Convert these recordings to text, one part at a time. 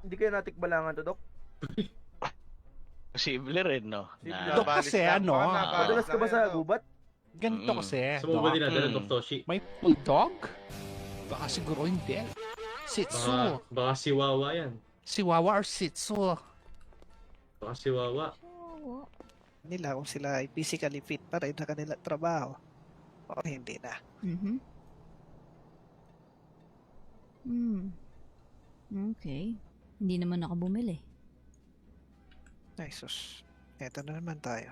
hindi kayo natikbalangan to, Dok? Posible rin, no? Dok kasi ano, Madalas ka ba sa gubat? ganito kasi, Sa mo ba Dok, dinadala, Doc Toshi? may bulldog? Baka siguro hindi. Shih Tzu. Baka si Wawa yan. Si Wawa or Shih Tzu. Baka si Wawa. Nila kung sila ay physically fit pa rin sa kanila trabaho o hindi na. Okay. Hindi naman ako bumili. Ay sus, eto na naman tayo.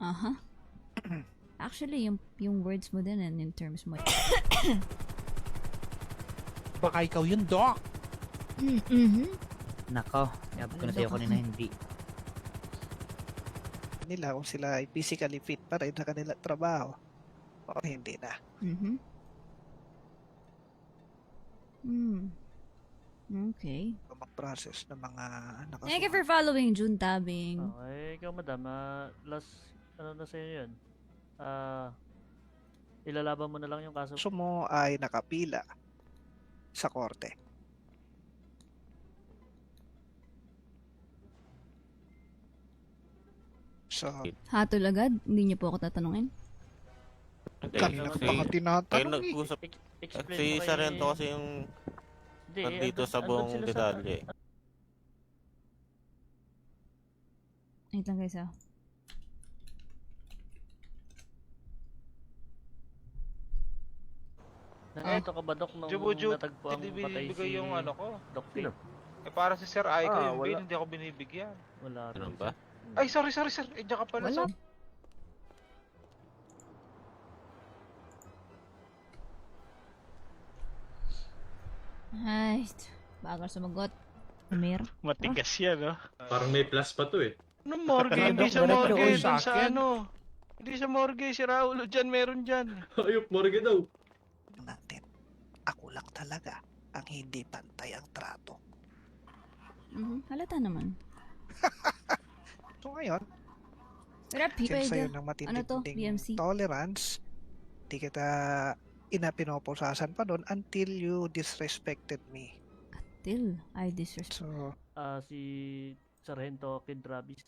Aha. Actually, yung words mo din and in terms mo. Baka ikaw yun, Dok. Nako, sabi ko na sa'yo kanina hindi. Nila kung sila ay physically fit pa rin sa kanila trabaho o hindi na. Okay. Mag-process ng mga Thank you for following, June Tabing. Okay, ikaw madam, last, ano na sa'yo yun? Ilalaban mo na lang yung kaso. kaso mo ay nakapila sa korte. So, Hatol agad? Hindi niyo po ako tatanungin? kanina ka pa nga Kayo tinatanong eh. nag-usap. Explain Si mo kay- Sarento kasi yung Hindi, nandito sa andun buong sila sa- detalye. Wait lang guys ah. Nandito ka ba, Dok, nung natagpo ang hindi patay binibigay si yung ano ko. Doc P? Eh para si Sir Aiko yung wala. bill, hindi ako binibigyan. Wala rin. Ganun ba? Ay, sorry sir. Eh, diyan ka pala Wala. sir. Ay, bagal sumagot. Amir. Matigas yan, no? Parang may plus pa to eh. Ano morgue? Hindi sa Diretso morgue. ko Dun sa sa akin. ano. Hindi sa morgue. Si Raulo dyan. Meron dyan. Ayop, morgue daw. Natin. Ako lang talaga ang hindi pantay ang trato. Halata naman. So ngayon, Pero people, since sa'yo ng ano to? matinding BMC? tolerance, di kita inapinoposasan pa doon until you disrespected me. Till I disrespect. So, Si Sargento Kid Travis.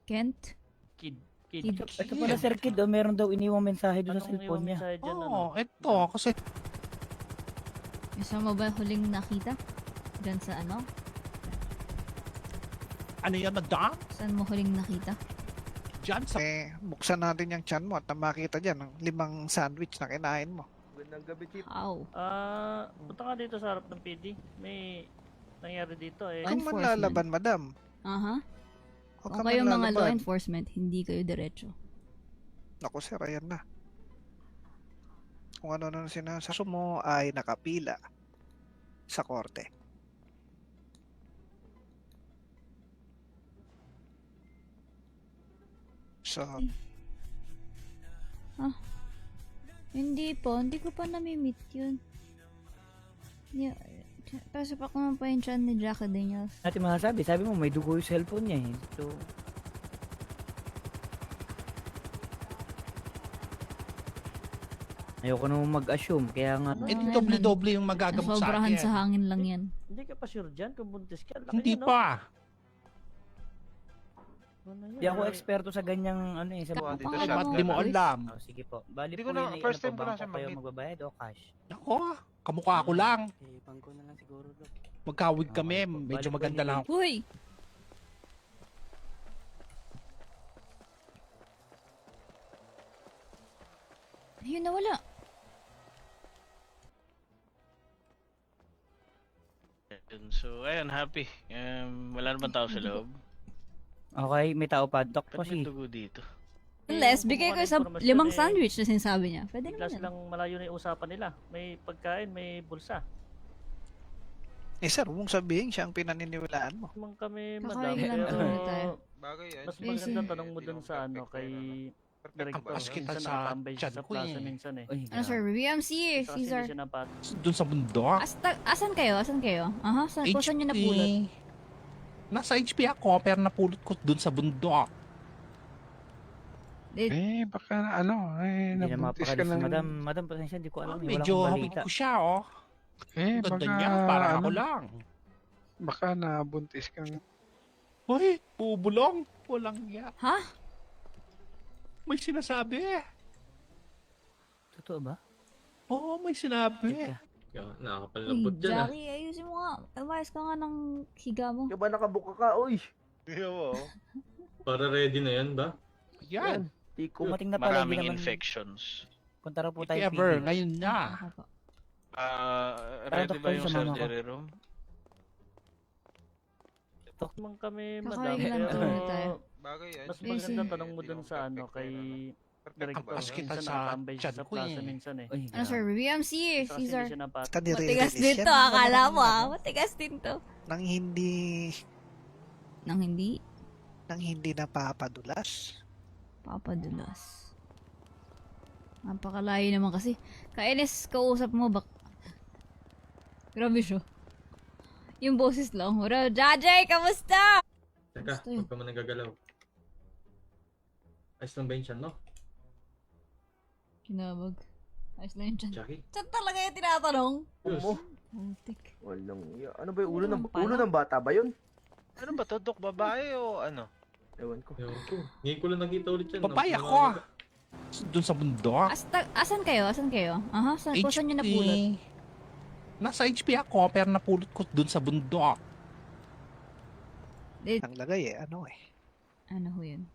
Kent? Kid. Ito pala Sir Kid, meron daw iniwang mensahe doon sa Anong cellphone niya. mensahe dyan, ano? Oo, eto, kasi Gusto mo ba huling nakita? Diyan sa ano? ano yan, madam? Saan mo huling nakita? Diyan sa... buksan natin yung chan mo at na makita dyan ang 5 sandwich na kinain mo. Magandang gabi, Chief. How? Punta ka dito sa harap ng PD. May nangyari dito eh. Kung Enforcement. manlalaban, madam. Aha. Huwag Kung ka kayo mga law manlalaban. enforcement, hindi kayo diretso. Naku sir, ayan na. Kung ano na sinasabi mo ay nakapila sa korte. So, Hindi po, hindi ko pa nami-meet yun. Pasok ako ng pa yung chan ni Jacka Daniels. Natin masasabi, sabi mo may dugo yung cellphone niya eh. So, ayoko naman mag-assume, kaya nga... Eh, doble-doble yung magagamot sa Nasobrahan akin. sa hangin lang yan. Hindi ka pa sure dyan kung buntis ka. Laki Hindi yun, no? pa. Ano yun? Hindi ako eksperto sa ganyang ano eh. Sa Kapag dito ano siya. mo, Ba't di mo boys? alam? Oh, sige po. Bali Hindi po ko na- yun, first ano time po, ko lang bangko siya kayo mag-meet. magbabayad o cash? Ako, kamukha ko lang. Bangko na lang siguro. Magkawig kami, Okay po. medyo Balik po maganda ni- lang. Uy! Ayun, nawala. So, ayun, happy. Wala naman tao sa loob. Okay, may tao pa. Doc po Ba't may si. dugo dito? Unless, bigay ko sa 5 sandwich na sinasabi niya. Pwede Bigla naman yan. silang malayo na yung usapan nila. May pagkain, may bulsa. eh sir, huwag mong sabihin siya ang pinaniniwalaan mo. Naman kami, Kakain madam. lang Pero, kami tayo. Bagay yan. mas Yes, maganda yes. tanong mo dun sa ano, kay Director. Kampas kita Minsan sa nakatambay siya chat sa ko plaza eh. minsan eh. Uy, Ano sir, BMC, Kasi Caesar. hindi siya napat. Doon sa bundok. Asan kayo? Asan kayo? Aha, kung saan nyo napulot? Nasa HP ako, pero napulot ko doon sa bundok. Baka ano, Hindi na mapakalis si madam. Madam, pasensya, hindi ko alam. eh. Wala Medyo akong hawig balita. ko siya, oh. Ganda niya, parang ako lang. Baka nabuntis kang... Hoy, bubulong. Walang ya. Ha? May sinasabi. Totoo ba? Oo, may sinabi. Teka. Kaya Uy, nakakapalambot dyan ah. Jackie, ayusin mo nga. Umayos ka nga ng higa mo. Kaya ba nakabuka ka? Uy! Para ready na yan ba? Yan. Tiko. Kumating na pala, Maraming hindi naman... infections. Punta raw po If tayo ever, PD. ngayon na. Ako po. Ready ba doktor, yung sumama ko. surgery room? Man kami, Kakain madam. lang muna tayo. Bagay, Mas Yes, maganda yes. tanong mo dun sa ano, kay Director. Ang kita Minsan sa nakatambay siya chat sa ko plaza eh. minsan eh. Uy, Ano sir, BMC eh, Kasi Caesar. hindi siya napat. Basta Matigas nire-release din yan. to, akala mo matigas din to. Nang hindi... Nang hindi, Nang hindi napapadulas. papadulas. Napakalayo naman kasi. Kainis, kausap mo bak... Grabe siya. Yung boses lang. Hura, Jajay, kamusta? Teka, Gusto yun. huwag ka man nagagalaw. Ayos lang ba yung chan mo? Kinabag. Ayos lang yun dyan. Jackie? Saan talaga yung tinatanong? Yes. Umo. Muntik. Walang iya. Ano ba yung ulo ng, Ano pala? ulo ng bata ba yun? Ano ba to, Dok? Babae o ano? Ewan ko. Ewan ko. Ngayon ko lang nakita ulit yan. Babae ako. Doon sa bundok. Asan kayo? Asan kayo? Aha, kung saan nyo napulot? Nasa HP ako, pero napulot ko doon sa bundok. Ang lagay ano Ano ho yun?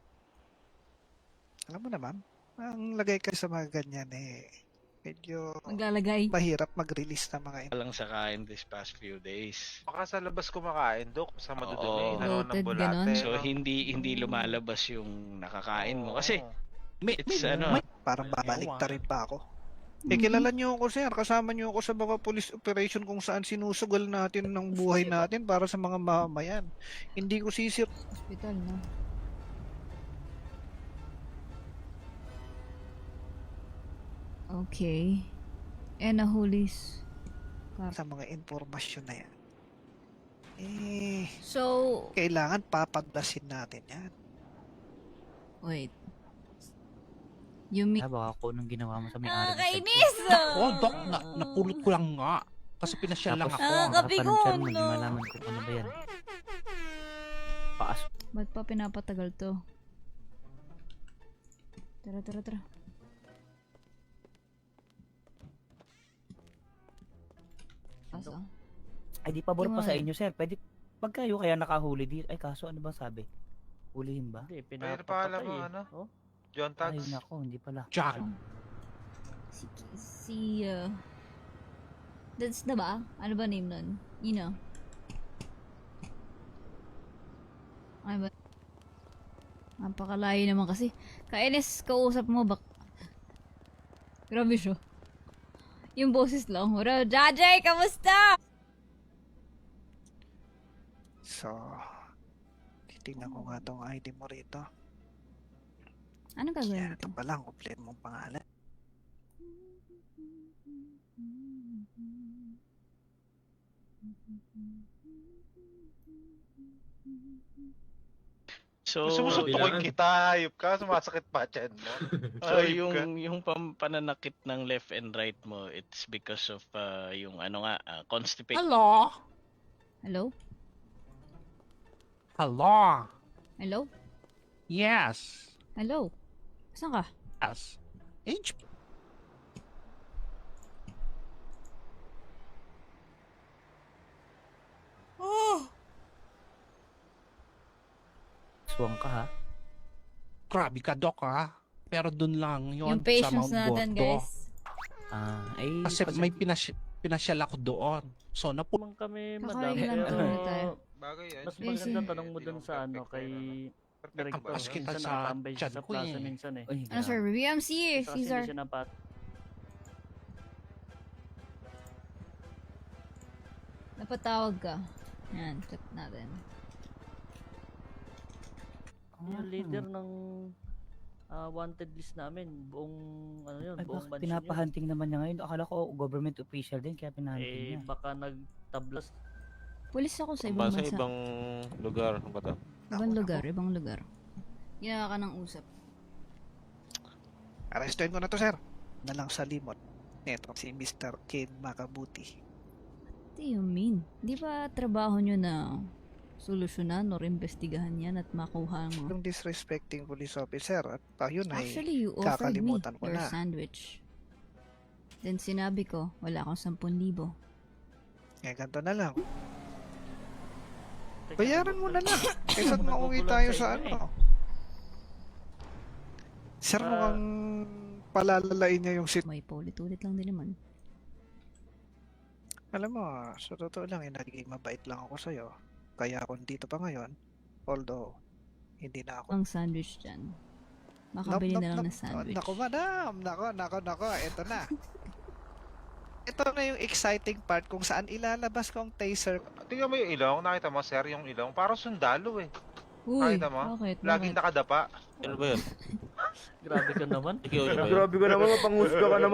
Alam mo naman, ang lagay kasi sa mga ganyan medyo Maglalagay. mahirap mag-release ng mga Walang sa kain this past few days. Baka sa labas kumakain, Dok. Sa Oo. madudumi. Ano ng Bloated, bulate. ganon. So hindi lumalabas yung nakakain mo. Kasi it's parang babaliktarin pa ako. Kilala niyo ako sir, kasama niyo ako sa mga police operation kung saan sinusugal natin ng buhay natin para sa mga mamamayan. Hindi ko sisir. Hospital, no? Okay. Nahulis. Sa mga informasyon na yan. So, Kailangan papadlasin natin yan. wait. You mean... Baka ako nung ginawa mo sa may-ari. Nakakainis! Oh, Dok, napulot ko lang nga. Kasi pinasyal lang ako. Nakakapigon, Hindi no? malaman ko ano ba yan. Paas. Ba't pa pinapatagal to? Tara. Asa? Ay, di pabor pa Yung sa ano? inyo, sir. Pwede, pag kayo kaya nakahuli dito. Ay, kaso ano bang sabi? Hulihin ba? Hindi, Pwede pa alam mo, pinapatay ano? Oh? John Ay, Tags. nako, hindi pala. Jack. That's na ba? Ano ba name nun? You know? Ano ba? Napakalayo naman kasi. Kainis, kausap mo bak... Grabe siya. Yung boses lang. Hura, Jajay, kamusta? So, titignan ko nga tong ID mo rito. Anong gagawin Yan, dito? ito pala ang kompleto mong pangalan. So, Gusto mo suntukin Kailangan. kita, hayop ka, sumasakit pa tiyan mo. so Hayop ka. yung pananakit ng left and right mo, it's because of yung constipation. Hello? Hello? Hello? Hello? Yes. Hello? Saan ka? Yes. HP. Swang ka, ha? Grabe ka, Dok, ha? Pero dun lang yon Yung patience sa Mount natin, Gordo. guys. Ay, Kasi may pinasyal ako doon. So, Man kami, madam. Kakain lang Pero, muna tayo. Bagay, mas Yes, maganda yes. tanong mo dun sa ano, kay Director. Mas kita Minsan sa nakatambay siya chat sa ko plaza eh. minsan eh. Uy, Ano sir? BMC eh, Kasi Caesar. hindi siya napat. Napatawag ka. Yan, check natin. Yung leader ng wanted list namin, buong ano yun, Ay, buong bakit mansion pinapahunting naman niya ngayon? Akala ko government official din, kaya yun. pinahunting niya. Baka nagtablas. Pulis ako sa ibang bansa. lugar ba to? Ibang lugar. Ginawa ka ng usap. Arrestuin ko na to, sir. Na lang sa limot. Neto, si Mr. Ken Makabuti. What do you mean? Di ba trabaho nyo na solusyonan or investigahan yan at makuha ang mga... Yung disrespecting police officer at yun ay Actually, you offered me kakalimutan ko your na. sandwich. Then sinabi ko, wala akong 10,000. Eh, ganito na lang. Teka, Bayaran mo na lang. Kaysa Nagugulan mauwi sa tayo inyo sa eh. ano. Sir, mukhang palalalain niya yung sit. May paulit-ulit lang din naman. Alam mo, sa totoo lang, nagiging mabait lang ako sa'yo. Kaya ako dito pa ngayon. Although, hindi na ako. Ang sandwich dyan. Makabili na lang ng sandwich. Nako, madam. Nako. Ito na. Ito na yung exciting part kung saan ilalabas ko ang taser. Tingnan mo yung ilong, nakita mo sir yung ilong, parang sundalo eh. Uy, Nakita mo? bakit? Laging nakadapa. Ano ba yun? Grabe ka naman. Ikaw, ano ba yun? Grabe ka naman, mapanghusga ka naman.